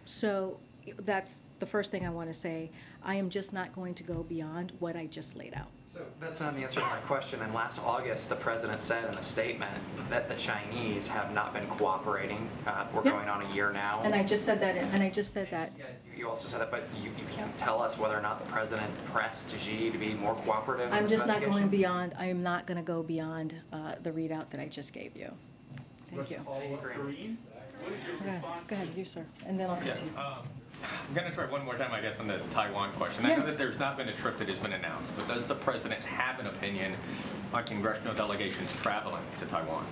So that's the first thing I want to say, I am just not going to go beyond what I just laid out. So that's not the answer to my question. And last August, the president said in a statement that the Chinese have not been cooperating. We're Yep. going on a year now. And I just said that, You also said that, but you can't tell us whether or not the president pressed Xi to be more cooperative in I'm this just not going investigation? beyond, I am not going to go beyond the readout that I just gave you. Thank you. Karine? Go ahead, you, sir, and then I'll continue. I'm going to try one more time, I guess, on the Taiwan question. I Yeah. know that there's not been a trip that has been announced, but does the president have an opinion on congressional delegations traveling to Taiwan?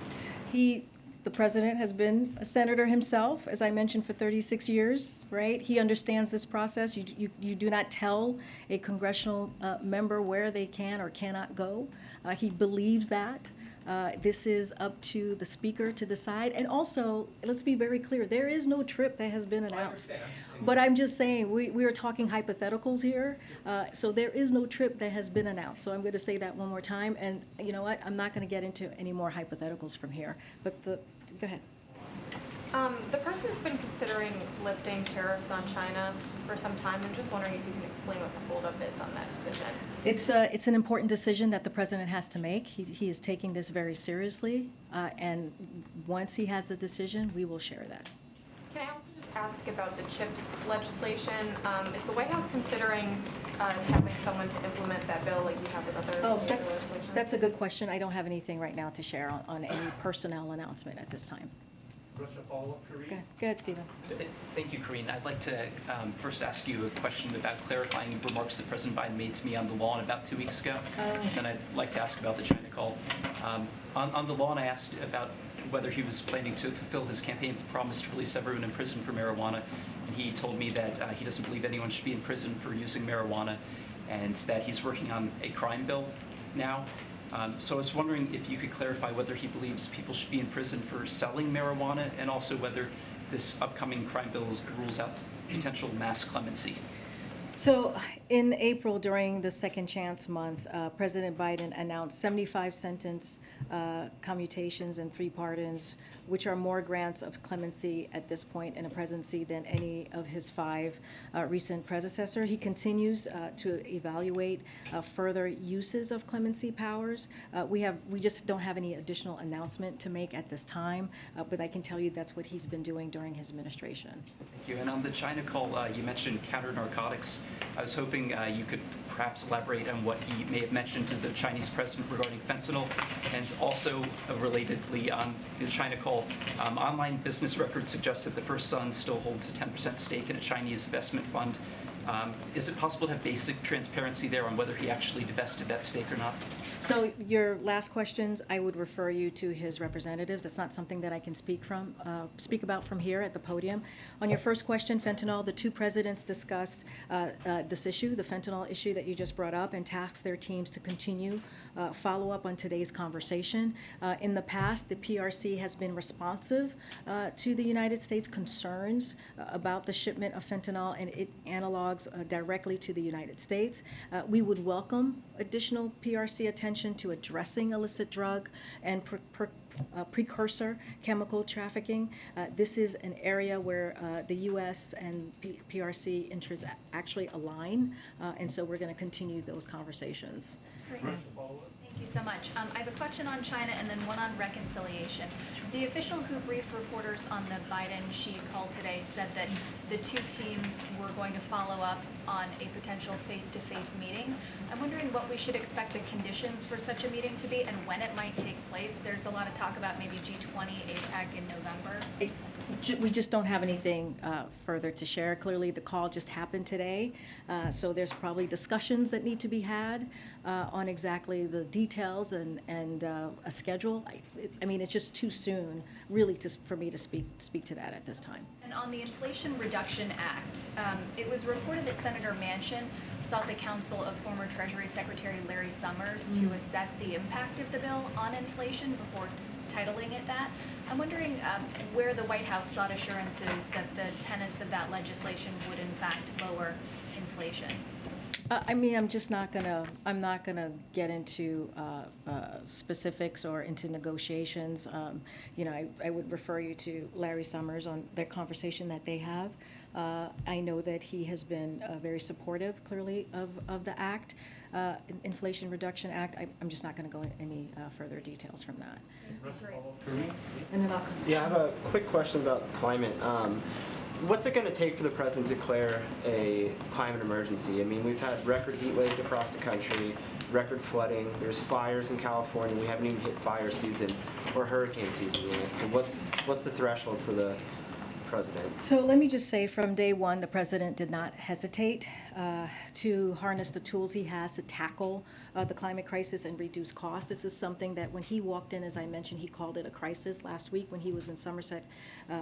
The president has been a senator himself, as I mentioned, for 36 years, right? He understands this process. You do not tell a congressional member where they can or cannot go. He believes that. This is up to the speaker to decide. And also, let's be very clear, there is no trip that has been announced. But I'm just saying, we are talking hypotheticals here. So there is no trip that has been announced. So I'm going to say that one more time. And you know what? I'm not going to get into any more hypotheticals from here. But go ahead. The president's been considering lifting tariffs on China for some time. I'm just wondering if you can explain what the holdup is on that decision. It's an important decision that the president has to make. He is taking this very seriously. And once he has the decision, we will share that. Can I also just ask about the CHIPS legislation? Is the White House considering tapping someone to implement that bill like you have with other legislation? That's a good question. I don't have anything right now to share on any personnel announcement at this time. Follow-up, Karine? Go ahead, Stephen. Thank you, Karine. I'd like to first ask you a question about clarifying remarks that President Biden made to me on the lawn about 2 weeks ago. Then I'd like to ask about the China call. On the lawn, I asked about whether he was planning to fulfill his campaign's promise to release everyone in prison for marijuana. And he told me that he doesn't believe anyone should be in prison for using marijuana and that he's working on a crime bill now. So I was wondering if you could clarify whether he believes people should be in prison for selling marijuana and also whether this upcoming crime bill rules out potential mass clemency. So in April, during the Second Chance Month, President Biden announced 75 sentence commutations and 3 pardons, which are more grants of clemency at this point in a presidency than any of his 5 recent predecessors. He continues to evaluate further uses of clemency powers. We just don't have any additional announcement to make at this time, but I can tell you that's what he's been doing during his administration. Thank you. And on the China call, you mentioned counter-narcotics. I was hoping you could perhaps elaborate on what he may have mentioned to the Chinese president regarding fentanyl, and also relatedly on the China call, online business records suggest that the First Son still holds a 10% stake in a Chinese investment fund. Is it possible to have basic transparency there on whether he actually divested that stake or not? So your last questions, I would refer you to his representatives. That's not something that I can speak about from here at the podium. On your first question, fentanyl, the 2 presidents discussed this issue, the fentanyl issue that you just brought up, and tasked their teams to continue follow up on today's conversation. In the past, the PRC has been responsive to the United States concerns about the shipment of fentanyl and it analogs directly to the United States. We would welcome additional PRC attention to addressing illicit drug and precursor chemical trafficking. This is an area where the U.S. and PRC interests actually align, and so we're going to continue those conversations. Great. Thank you so much. I have a question on China and then one on reconciliation. The official who briefed reporters on the Biden-Xi call today said that the 2 teams were going to follow up on a potential face-to-face meeting. I'm wondering what we should expect the conditions for such a meeting to be and when it might take place. There's a lot of talk about maybe G20, APEC in November. We just don't have anything further to share. Clearly, the call just happened today, so there's probably discussions that need to be had on exactly the details and a schedule. I mean, it's just too soon, really, for me to speak to that at this time. And on the Inflation Reduction Act, it was reported that Senator Manchin sought the counsel of former Treasury Secretary Larry Summers to assess the impact of the bill on inflation before titling it that. I'm wondering where the White House sought assurances that the tenets of that legislation would in fact lower inflation. I mean, I'm not gonna get into specifics or into negotiations. I would refer you to Larry Summers on their conversation that they have. I know that he has been very supportive, clearly, of the act, Inflation Reduction Act. I'm just not gonna go into any further details from that. And then I'll come. Yeah, I have a quick question about climate. What's it going to take for the president to declare a climate emergency? I mean, we've had record heat waves across the country, record flooding. There's fires in California. We haven't even hit fire season or hurricane season yet. So what's the threshold for the president? So let me just say, from day one, the president did not hesitate to harness the tools he has to tackle the climate crisis and reduce costs. This is something that when he walked in, as I mentioned, he called it a crisis last week when he was in Somerset,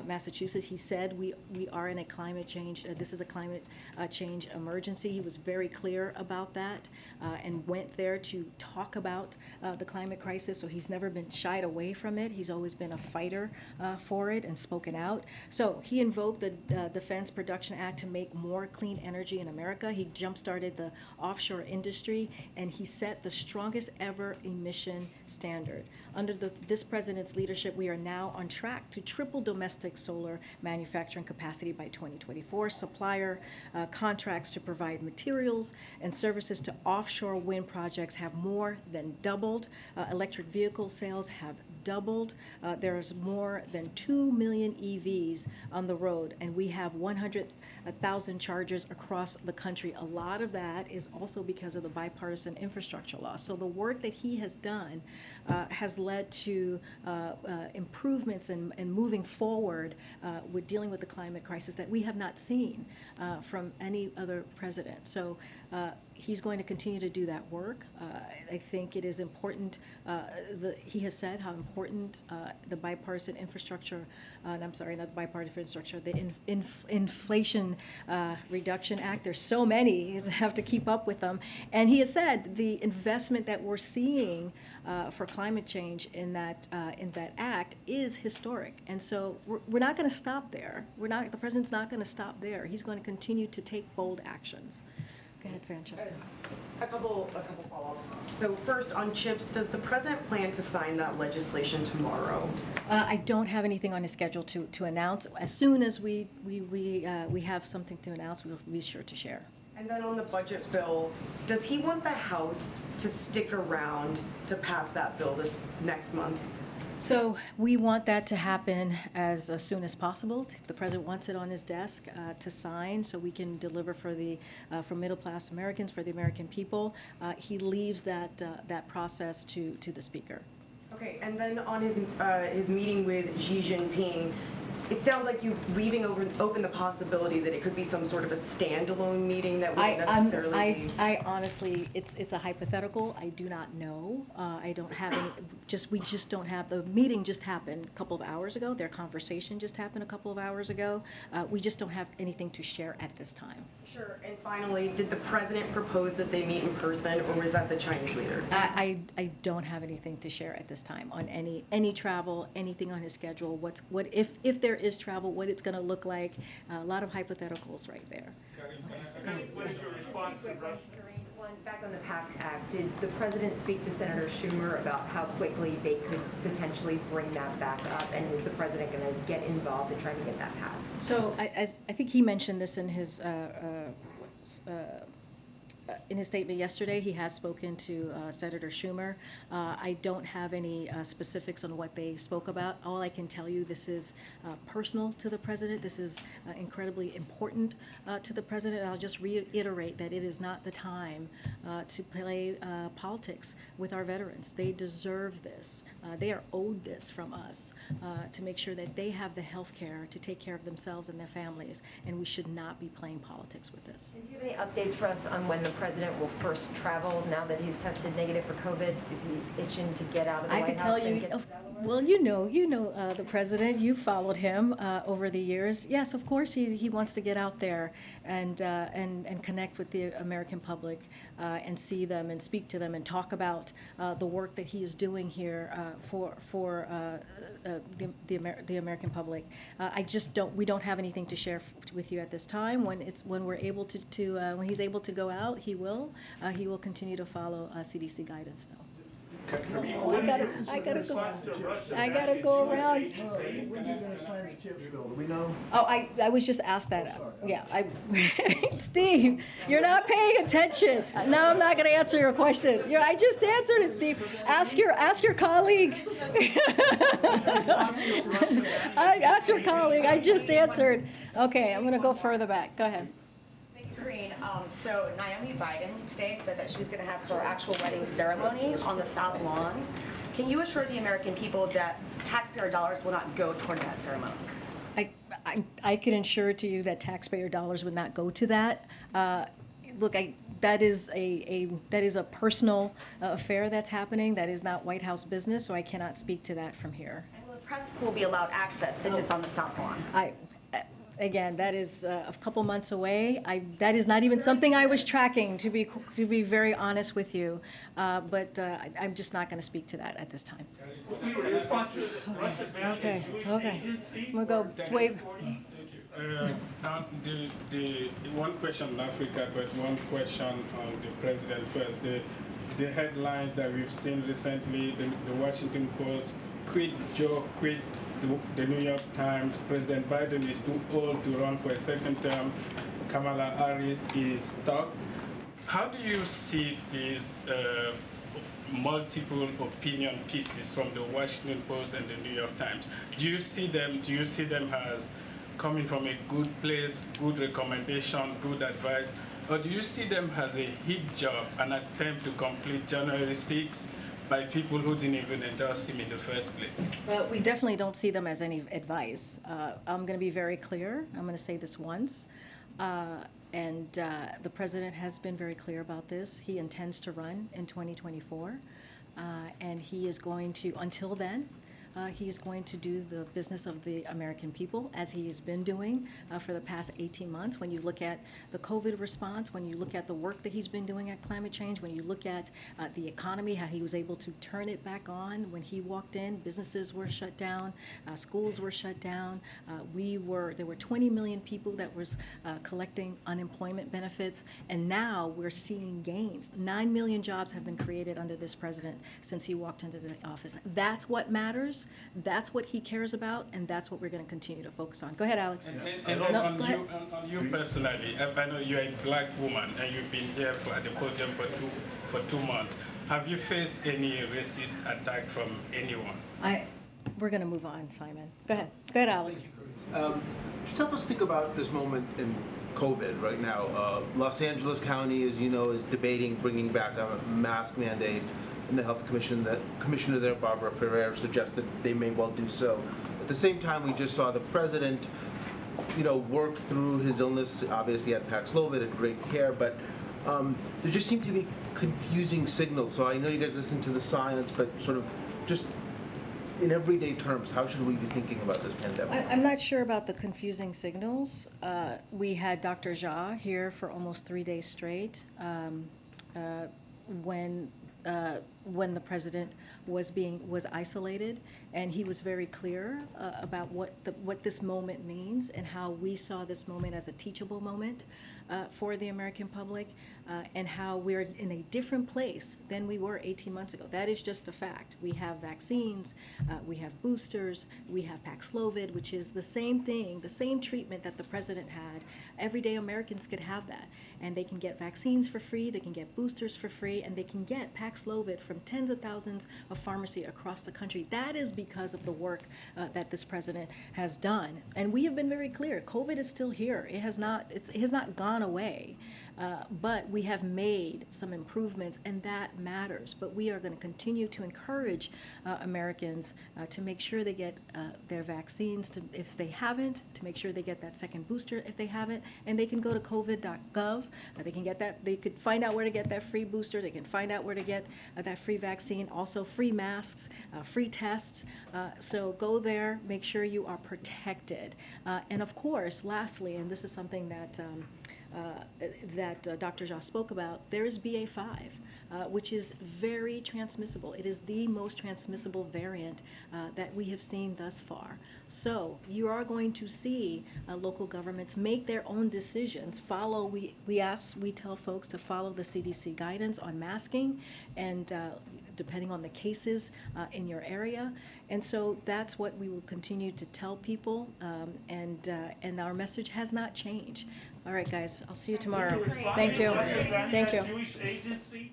Massachusetts. He said we are in a climate change, this is a climate change emergency. He was very clear about that and went there to talk about the climate crisis. So he's never been shied away from it. He's always been a fighter for it and spoken out. So he invoked the Defense Production Act to make more clean energy in America. He jump-started the offshore industry, and he set the strongest ever emission standard. Under this president's leadership, we are now on track to triple domestic solar manufacturing capacity by 2024. Supplier contracts to provide materials and services to offshore wind projects have more than doubled. Electric vehicle sales have doubled. There's more than 2 million EVs on the road, and we have 100,000 chargers across the country. A lot of that is also because of the bipartisan infrastructure law. So the work that he has done has led to improvements and moving forward with dealing with the climate crisis that we have not seen from any other president. So he's going to continue to do that work. I think it is important. He has said how important the bipartisan infrastructure, and I'm sorry, not the bipartisan infrastructure, the Inflation Reduction Act. There's so many, you have to keep up with them. And he has said the investment that we're seeing for climate change in that act is historic. And so we're not going to stop there. The president's not going to stop there. He's going to continue to take bold actions. Go ahead, Francesca. A couple follow-ups. So first, on chips, does the president plan to sign that legislation tomorrow? I don't have anything on his schedule to announce. As soon as we have something to announce, we'll be sure to share. And then on the budget bill, does he want the House to stick around to pass that bill this next month? So we want that to happen as soon as possible. The president wants it on his desk to sign so we can deliver for middle-class Americans, for the American people. He leaves that process to the speaker. Okay, and then on his meeting with Xi Jinping, it sounds like you're leaving open the possibility that it could be some sort of a standalone meeting that wouldn't necessarily be. I honestly, it's a hypothetical. I do not know. I don't have any. We just don't have. The meeting just happened a couple of hours ago. Their conversation just happened a couple of hours ago. We just don't have anything to share at this time. Sure. And finally, did the president propose that they meet in person, or was that the Chinese leader? I don't have anything to share at this time on any travel, anything on his schedule. What if there is travel, what it's going to look like. A lot of hypotheticals right there. Back on the PAC Act, did the president speak to Senator Schumer about how quickly they could potentially bring that back up, and is the president going to get involved in trying to get that passed? So I think he mentioned this in his statement yesterday. He has spoken to Senator Schumer. I don't have any specifics on what they spoke about. All I can tell you, this is personal to the president. This is incredibly important to the president. I'll just reiterate that it is not the time to play politics with our veterans. They deserve this. They are owed this from us to make sure that they have the health care to take care of themselves and their families, and we should not be playing politics with this. And do you have any updates for us on when the president will first travel now that he's tested negative for COVID? Is he itching to get out of the White House? I can tell you, well, you know the president. You followed him over the years. Yes, of course, he wants to get out there and connect with the American public and see them and speak to them and talk about the work that he is doing here for the American public. We don't have anything to share with you at this time. When we're able when he's able to go out, he will continue to follow CDC guidance now. I gotta go around. When are you gonna sign the CHIPS bill? Do we know? Oh, I was just asked that. Yeah, Steve, you're not paying attention. Now I'm not gonna answer your question. I just answered it, Steve. Ask your colleague. Ask your colleague. I just answered. Okay, I'm gonna go further back. Go ahead. Karine, so Naomi Biden today said that she was going to have her actual wedding ceremony on the South Lawn. Can you assure the American people that taxpayer dollars will not go toward that ceremony? I can ensure to you that taxpayer dollars would not go to that. Look, that is a personal affair that's happening. That is not White House business, so I cannot speak to that from here. And will the press pool be allowed access since it's on the South Lawn? Again, that is a couple months away. That is not even something I was tracking, to be very honest with you. But I'm just not going to speak to that at this time. Okay. I'm going to go wait. Now, the one question on Africa, but one question on the president first. The headlines that we've seen recently, the Washington Post, quit Joe, quit the New York Times, President Biden is too old to run for a second term, Kamala Harris is stuck. How do you see these multiple opinion pieces from the Washington Post and the New York Times? Do you see them as coming from a good place, good recommendation, good advice, or do you see them as a hit job, an attempt to complete January 6th by people who didn't even endorse him in the first place? Well, we definitely don't see them as any advice. I'm going to be very clear. I'm going to say this once. And the president has been very clear about this. He intends to run in 2024. And he is going to, until then, he's going to do the business of the American people, as he has been doing for the past 18 months. When you look at the COVID response, when you look at the work that he's been doing at climate change, when you look at the economy, how he was able to turn it back on when he walked in, businesses were shut down, schools were shut down. There were 20 million people that was collecting unemployment benefits, and now we're seeing gains. 9 million jobs have been created under this president since he walked into the office. That's what matters. That's what he cares about, and that's what we're going to continue to focus on. Go ahead, Alex. On you personally, I know you're a black woman and you've been here at the podium for 2 months. Have you faced any racist attack from anyone? We're going to move on, Simon. Go ahead. Go ahead, Alex. Just help us think about this moment in COVID right now. Los Angeles County, as you know, is debating bringing back a mask mandate. And the health commission, the commissioner there, Barbara Ferrer, suggested they may well do so. At the same time, we just saw the president, work through his illness. Obviously, had Paxlovid and great care, but there just seem to be confusing signals. So I know you guys listen to the science, but sort of just in everyday terms, how should we be thinking about this pandemic? I'm not sure about the confusing signals. We had Dr. Jha here for almost 3 days straight when the president was isolated, and he was very clear about what this moment means and how we saw this moment as a teachable moment for the American public, and how we're in a different place than we were 18 months ago. That is just a fact. We have vaccines, we have boosters, we have Paxlovid, which is the same thing, the same treatment that the president had. Everyday Americans could have that, and they can get vaccines for free, they can get boosters for free, and they can get Paxlovid from tens of thousands of pharmacies across the country. That is because of the work that this president has done. And we have been very clear, COVID is still here. It has not gone away. But we have made some improvements, and that matters. But we are going to continue to encourage Americans to make sure they get their vaccines, if they haven't, to make sure they get that second booster if they haven't, and they can go to covid.gov. They can get that. They could find out where to get that free booster. They can find out where to get that free vaccine. Also, free masks, free tests. So go there. Make sure you are protected. And of course, lastly, and this is something that Dr. Jha spoke about, there is BA.5, which is very transmissible. It is the most transmissible variant that we have seen thus far. So you are going to see local governments make their own decisions. We tell folks to follow the CDC guidance on masking and depending on the cases in your area. And so that's what we will continue to tell people, and our message has not changed. All right, guys, I'll see you tomorrow. Thank you. Thank you. Jewish agency?